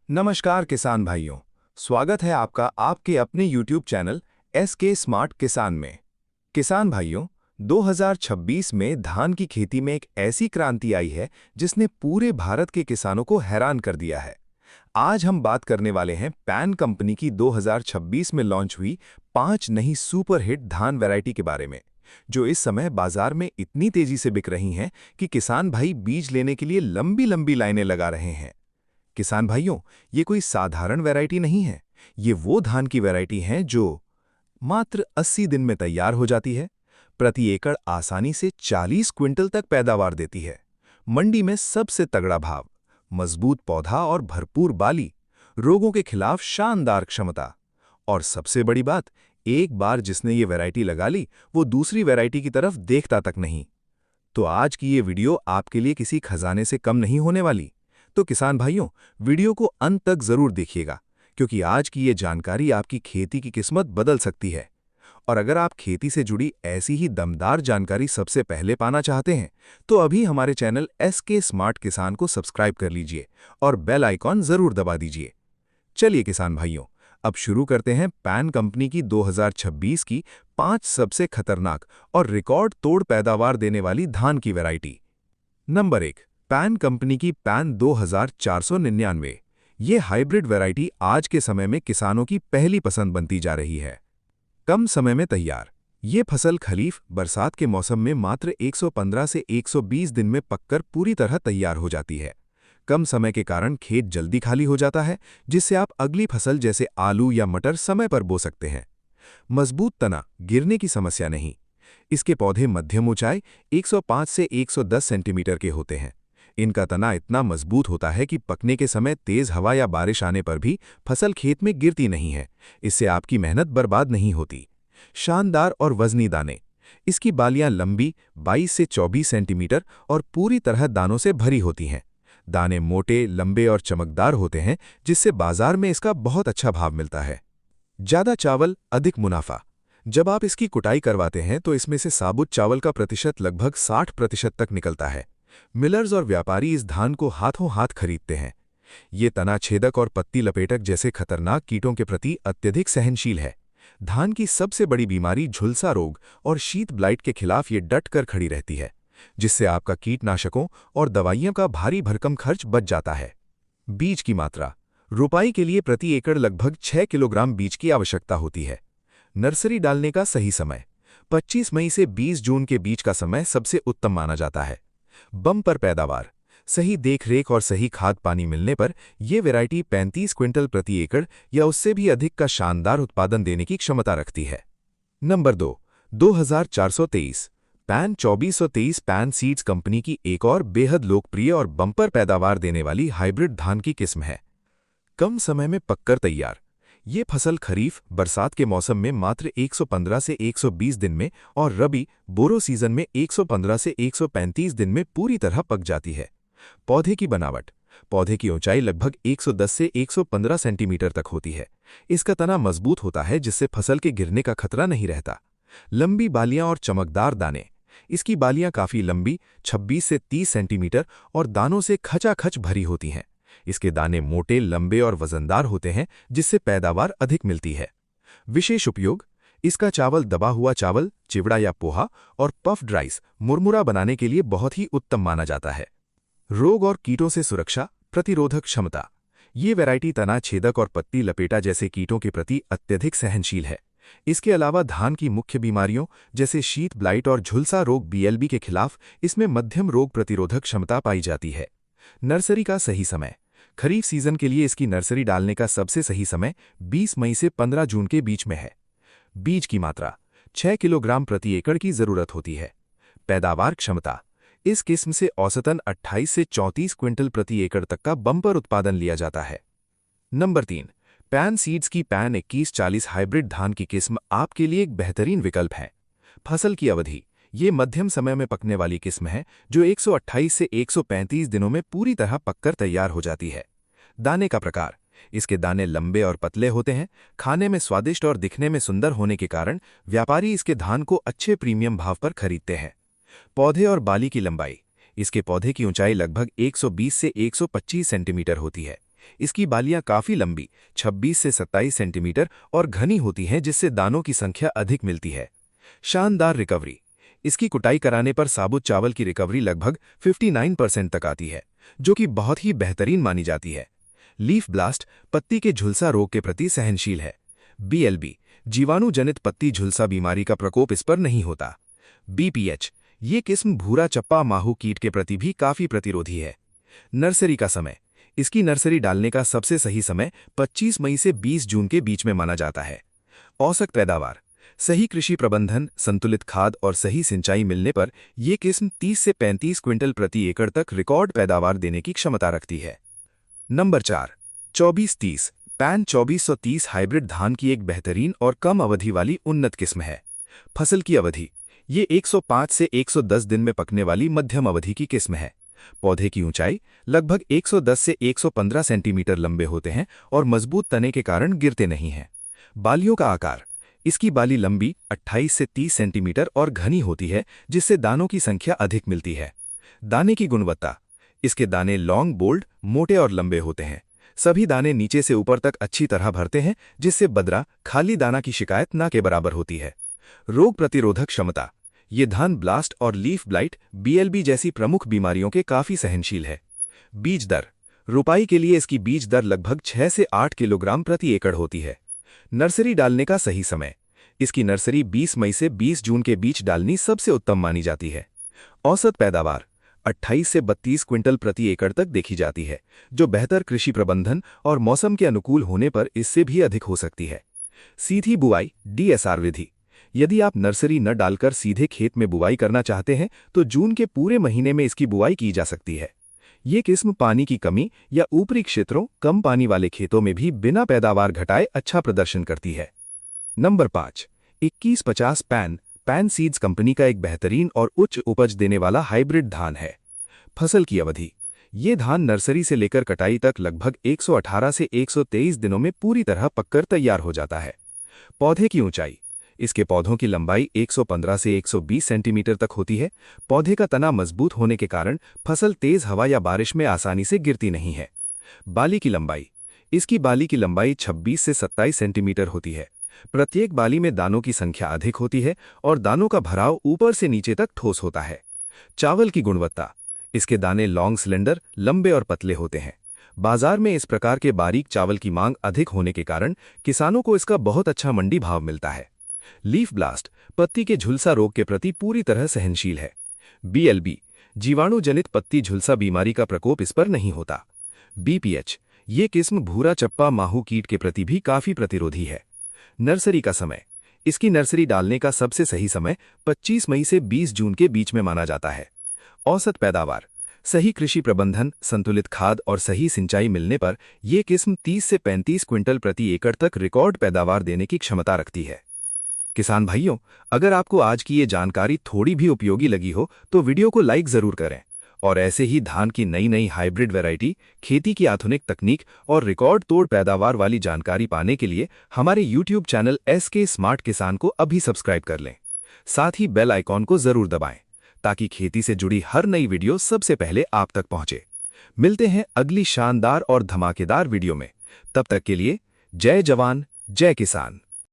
नमस्कार किसान भाइयों। स्वागत है आपका आपके अपने YouTube चैनल SK स्मार्ट किसान में। किसान भाइयों, 2026 में धान की खेती में एक ऐसी क्रांति आई है जिसने पूरे भारत के किसानों को हैरान कर दिया है। आज हम बात करने वाले हैं पैन कंपनी की 2026 में लॉन्च हुई 5 नई सुपर हिट धान वैरायटी के बारे में, जो इस समय बाजार में इतनी तेजी से बिक रही हैं कि किसान भाई बीज लेने के लिए लंबी लंबी लाइनें लगा रहे हैं। किसान भाइयों, ये कोई साधारण वैरायटी नहीं है। ये वो धान की वैरायटी है जो मात्र 80 दिन में तैयार हो जाती है, प्रति एकड़ आसानी से 40 क्विंटल तक पैदावार देती है, मंडी में सबसे तगड़ा भाव, मजबूत पौधा और भरपूर बाली, रोगों के खिलाफ शानदार क्षमता। और सबसे बड़ी बात, एक बार जिसने ये वैरायटी लगा ली वो दूसरी वैरायटी की तरफ देखता तक नहीं। तो आज की ये वीडियो आपके लिए किसी खजाने से कम नहीं होने वाली। तो किसान भाइयों, वीडियो को अंत तक जरूर देखिएगा, क्योंकि आज की ये जानकारी आपकी खेती की किस्मत बदल सकती है। और अगर आप खेती से जुड़ी ऐसी ही दमदार जानकारी सबसे पहले पाना चाहते हैं, तो अभी हमारे चैनल SK स्मार्ट किसान को सब्सक्राइब कर लीजिए और बेल आइकॉन जरूर दबा दीजिए। चलिए किसान भाइयों, अब शुरू करते हैं पैन कंपनी की 2026 की 5 सबसे खतरनाक और रिकॉर्ड तोड़ पैदावार देने वाली धान की वैरायटी। नंबर 1, पैन कंपनी की पैन 2499। ये हाइब्रिड वैरायटी आज के समय में किसानों की पहली पसंद बनती जा रही है। कम समय में तैयार, ये फसल खरीफ बरसात के मौसम में मात्र 115 से 120 दिन में पककर पूरी तरह तैयार हो जाती है। कम समय के कारण खेत जल्दी खाली हो जाता है, जिससे आप अगली फसल जैसे आलू या मटर समय पर बो सकते हैं। मजबूत तना, गिरने की समस्या नहीं। इसके पौधे मध्यम ऊंचाई 105 से 110 सेंटीमीटर के होते हैं। इनका तना इतना मजबूत होता है कि पकने के समय तेज हवा या बारिश आने पर भी फसल खेत में गिरती नहीं है। इससे आपकी मेहनत बर्बाद नहीं होती। शानदार और वजनी दाने, इसकी बालियां लंबी 22 से 24 सेंटीमीटर और पूरी तरह दानों से भरी होती हैं। दाने मोटे, लंबे और चमकदार होते हैं, जिससे बाजार में इसका बहुत अच्छा भाव मिलता है। ज्यादा चावल, अधिक मुनाफा। जब आप इसकी कुटाई करवाते हैं तो इसमें से साबुत चावल का प्रतिशत लगभग 60% तक निकलता है। मिलर्स और व्यापारी इस धान को हाथों हाथ खरीदते हैं। ये तना छेदक और पत्ती लपेटक जैसे खतरनाक कीटों के प्रति अत्यधिक सहनशील है। धान की सबसे बड़ी बीमारी झुलसा रोग और शीत ब्लाइट के खिलाफ ये डट कर खड़ी रहती है, जिससे आपका कीटनाशकों और दवाइयों का भारी भरकम खर्च बच जाता है। बीज की मात्रा, रोपाई के लिए प्रति एकड़ लगभग 6 किलोग्राम बीज की आवश्यकता होती है। नर्सरी डालने का सही समय, 25 मई से 20 जून के बीच का समय सबसे उत्तम माना जाता है। बम्पर पैदावार, सही देखरेख और सही खाद पानी मिलने पर यह वैरायटी 35 क्विंटल प्रति एकड़ या उससे भी अधिक का शानदार उत्पादन देने की क्षमता रखती है। Number 2, 2423। Pan 2423 pan seeds company की एक और बेहद लोकप्रिय और बम्पर पैदावार देने वाली हाइब्रिड धान की किस्म है। कम समय में पककर तैयार, ये फसल खरीफ बरसात के मौसम में मात्र 115 से 120 दिन में और रबी बोरो सीजन में 115 से 135 दिन में पूरी तरह पक जाती है। पौधे की बनावट, पौधे की ऊंचाई लगभग 110 से 115 सेंटीमीटर तक होती है। इसका तना मजबूत होता है, जिससे फसल के गिरने का खतरा नहीं रहता। लंबी बालियां और चमकदार दाने, इसकी बालियां काफी लंबी 26 से 30 सेंटीमीटर और दानों से खचाखच भरी होती हैं। इसके दाने मोटे, लंबे और वजनदार होते हैं, जिससे पैदावार अधिक मिलती है। विशेष उपयोग, इसका चावल दबा हुआ चावल, चिवड़ा या पोहा और पफ्ड राइस मुरमुरा बनाने के लिए बहुत ही उत्तम माना जाता है। रोग और कीटों से सुरक्षा, प्रतिरोधक क्षमता, ये वैरायटी तना छेदक और पत्ती लपेटा जैसे कीटों के प्रति अत्यधिक सहनशील है। इसके अलावा धान की मुख्य बीमारियों जैसे शीत ब्लाइट और झुलसा रोग BLB के खिलाफ इसमें मध्यम रोग प्रतिरोधक क्षमता पाई जाती है। नर्सरी का सही समय, खरीफ सीजन के लिए इसकी नर्सरी डालने का सबसे सही समय 20 मई से 15 जून के बीच में है। बीज की मात्रा, 6 किलोग्राम प्रति एकड़ की जरूरत होती है। पैदावार क्षमता, इस किस्म से औसतन 28 से 34 क्विंटल प्रति एकड़ तक का बम्पर उत्पादन लिया जाता है। नंबर 3, पैन सीड्स की पैन 2140 हाइब्रिड धान की किस्म आपके लिए एक बेहतरीन विकल्प है। फसल की अवधि, ये मध्यम समय में पकने वाली किस्म है जो 128 से 135 दिनों में पूरी तरह पककर तैयार हो जाती है। दाने का प्रकार, इसके दाने लंबे और पतले होते हैं। खाने में स्वादिष्ट और दिखने में सुंदर होने के कारण व्यापारी इसके धान को अच्छे प्रीमियम भाव पर खरीदते हैं। पौधे और बाली की लंबाई, इसके पौधे की ऊंचाई लगभग 120 से 125 सेंटीमीटर होती है। इसकी बालियां काफी लंबी 26 से 27 सेंटीमीटर और घनी होती हैं, जिससे दानों की संख्या अधिक मिलती है। शानदार रिकवरी। इसकी कुटाई कराने पर साबुत चावल की रिकवरी लगभग 59% तक आती है, जो कि बहुत ही बेहतरीन मानी जाती है। लीफ ब्लास्ट पत्ती के झुलसा रोग के प्रति सहनशील है। BLB जीवाणु जनित पत्ती झुलसा बीमारी का प्रकोप इस पर नहीं होता। BPH ये किस्म भूरा चप्पा माहू कीट के प्रति भी काफी प्रतिरोधी है। नर्सरी का समय। इसकी नर्सरी डालने का सबसे सही समय 25 मई से 20 जून के बीच में माना जाता है। औसत पैदावार। सही कृषि प्रबंधन, संतुलित खाद और सही सिंचाई मिलने पर यह किस्म 30 से 35 क्विंटल प्रति एकड़ तक रिकॉर्ड पैदावार देने की क्षमता रखती है। नंबर 4 2430 पैन 2430 हाइब्रिड धान की एक बेहतरीन और कम अवधि वाली उन्नत किस्म है। फसल की अवधि। ये 105 से 110 दिन में पकने वाली मध्यम अवधि की किस्म है। पौधे की ऊंचाई लगभग 110 से 115 सेंटीमीटर लंबे होते हैं और मजबूत तने के कारण गिरते नहीं हैं। बालियों का आकार। इसकी बाली लंबी 28 से 30 सेंटीमीटर और घनी होती है, जिससे दानों की संख्या अधिक मिलती है। दाने की गुणवत्ता। इसके दाने लॉन्ग, बोल्ड, मोटे और लंबे होते हैं। सभी दाने नीचे से ऊपर तक अच्छी तरह भरते हैं, जिससे बदरा, खाली दाना की शिकायत न के बराबर होती है। रोग प्रतिरोधक क्षमता। ये धान ब्लास्ट और लीफ ब्लाइट BLB जैसी प्रमुख बीमारियों के काफी सहनशील है। बीज दर। रुपाई के लिए इसकी बीज दर लगभग 6 से 8 किलोग्राम प्रति एकड़ होती है। नर्सरी डालने का सही समय। इसकी नर्सरी 20 मई से 20 जून के बीच डालनी सबसे उत्तम मानी जाती है। औसत पैदावार 28 से 32 क्विंटल प्रति एकड़ तक देखी जाती है, जो बेहतर कृषि प्रबंधन और मौसम के अनुकूल होने पर इससे भी अधिक हो सकती है। सीधी बुआई DSR विधि। यदि आप नर्सरी न डालकर सीधे खेत में बुआई करना चाहते हैं तो जून के पूरे महीने में इसकी बुआई की जा सकती है। ये किस्म पानी की कमी या ऊपरी क्षेत्रों, कम पानी वाले खेतों में भी बिना पैदावार घटाए अच्छा प्रदर्शन करती है। नंबर 5 2150 पैन सीड्स कंपनी का एक बेहतरीन और उच्च उपज देने वाला हाइब्रिड धान है। फसल की अवधि। ये धान नर्सरी से लेकर कटाई तक लगभग 118 से 123 दिनों में पूरी तरह पककर तैयार हो जाता है। पौधे की ऊंचाई। इसके पौधों की लंबाई 115 से 120 सेंटीमीटर तक होती है। पौधे का तना मजबूत होने के कारण फसल तेज हवा या बारिश में आसानी से गिरती नहीं है। बाली की लंबाई। इसकी बाली की लंबाई 26 से 27 सेंटीमीटर होती है। प्रत्येक बाली में दानों की संख्या अधिक होती है और दानों का भराव ऊपर से नीचे तक ठोस होता है। चावल की गुणवत्ता। इसके दाने लॉन्ग, सिलेंडर, लंबे और पतले होते हैं। बाजार में इस प्रकार के बारीक चावल की मांग अधिक होने के कारण किसानों को इसका बहुत अच्छा मंडी भाव मिलता है। लीफ ब्लास्ट पत्ती के झुलसा रोग के प्रति पूरी तरह सहनशील है। BLB जीवाणु जनित पत्ती झुलसा बीमारी का प्रकोप इस पर नहीं होता। BPH ये किस्म भूरा चप्पा माहू कीट के प्रति भी काफी प्रतिरोधी है। नर्सरी का समय। इसकी नर्सरी डालने का सबसे सही समय 25 मई से 20 जून के बीच में माना जाता है। औसत पैदावार। सही कृषि प्रबंधन, संतुलित खाद और सही सिंचाई मिलने पर यह किस्म 30 से 35 क्विंटल प्रति एकड़ तक रिकॉर्ड पैदावार देने की क्षमता रखती है। किसान भाइयों, अगर आपको आज की ये जानकारी थोड़ी भी उपयोगी लगी हो तो वीडियो को लाइक जरूर करें और ऐसे ही धान की नई नई हाइब्रिड वैरायटी, खेती की आधुनिक तकनीक और रिकॉर्ड तोड़ पैदावार वाली जानकारी पाने के लिए हमारे YouTube चैनल SK स्मार्ट किसान को अभी सब्सक्राइब कर लें। साथ ही बेल आइकॉन को जरूर दबाएं ताकि खेती से जुड़ी हर नई वीडियो सबसे पहले आप तक पहुंचे। मिलते हैं अगली शानदार और धमाकेदार वीडियो में। तब तक के लिए जय जवान, जय किसान।